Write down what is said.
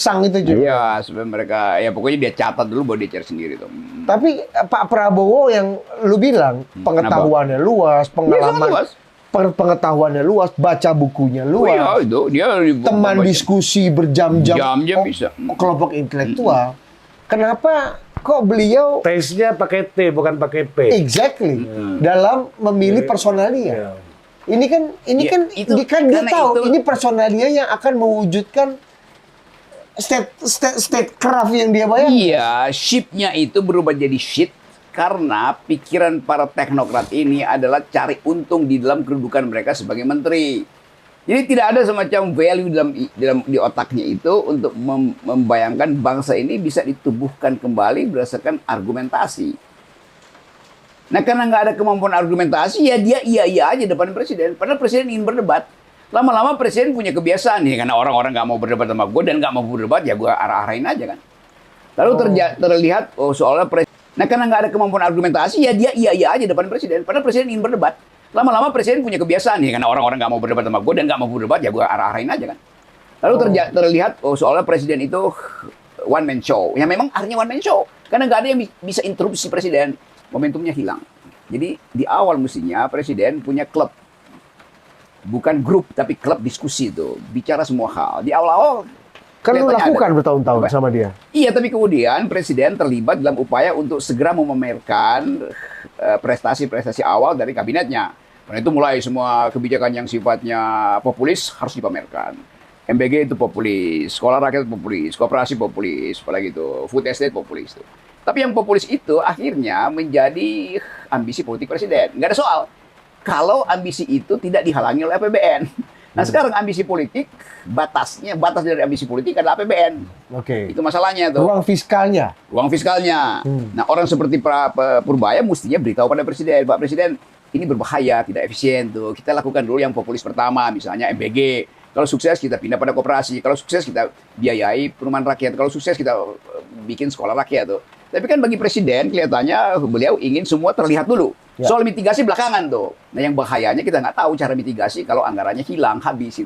sang itu juga. Iya, supaya mereka, ya pokoknya dia catat dulu baru dia cari sendiri tuh. Tapi Pak Prabowo yang lu bilang pengetahuannya luas, pengalaman, pengetahuannya luas, baca bukunya luas. Oh iya, itu dia teman diskusi berjam-jam, jam-jam bisa. Kelompok intelektual. Kenapa kok beliau taste-nya pakai T bukan pakai P? exactly dalam memilih personalia? Ini kan dia tahu ini personalia yang akan mewujudkan state craft yang dia bayangkan. Iya, ship-nya itu berubah jadi shit karena pikiran para teknokrat ini adalah cari untung di dalam kedudukan mereka sebagai menteri. Jadi tidak ada semacam value di otaknya itu untuk membayangkan bangsa ini bisa ditubuhkan kembali berdasarkan argumentasi. Nah, karena nggak ada kemampuan argumentasi, ya dia iya aja depan presiden. Padahal presiden ingin berdebat. Lama-lama presiden punya kebiasaan nih, karena orang-orang nggak mau berdebat sama gue dan nggak mau berdebat, ya gue arah-arahin aja kan. Lalu terlihat, soalnya presiden. Nah, karena nggak ada kemampuan argumentasi, ya dia iya aja depan presiden. Padahal presiden ingin berdebat. Lama-lama presiden punya kebiasaan nih, karena orang-orang nggak mau berdebat sama gue dan nggak mau berdebat, ya gue arah-arahin aja kan. Lalu terlihat, soalnya presiden itu one man show. Ya memang artinya one man show, karena nggak ada yang bisa interupsi presiden. Momentumnya hilang. Jadi di awal mestinya presiden punya klub. Bukan grup, tapi klub diskusi itu. Bicara semua hal. Di awal-awal kan lu lakukan bertahun-tahun sama dia. Iya, tapi kemudian presiden terlibat dalam upaya untuk segera memamerkan prestasi-prestasi awal dari kabinetnya. Karena itu mulai semua kebijakan yang sifatnya populis harus dipamerkan. MBG itu populis, sekolah rakyat populis, koperasi populis, apalagi itu, food estate populis. Itu. Tapi yang populis itu akhirnya menjadi ambisi politik presiden. Nggak ada soal. Kalau ambisi itu tidak dihalangi oleh APBN. Nah, sekarang ambisi politik, batas dari ambisi politik adalah APBN. Oke. Itu masalahnya tuh. Ruang fiskalnya. Nah, orang seperti Purbaya mestinya beritahu pada presiden, Pak Presiden, ini berbahaya, tidak efisien tuh. Kita lakukan dulu yang populis pertama, misalnya MBG. Kalau sukses kita pindah pada koperasi. Kalau sukses kita biayai perumahan rakyat. Kalau sukses kita bikin sekolah rakyat tuh. Tapi kan bagi presiden kelihatannya beliau ingin semua terlihat dulu. Soal mitigasi belakangan tuh. Nah, yang bahayanya kita nggak tahu cara mitigasi kalau anggarannya hilang, habis.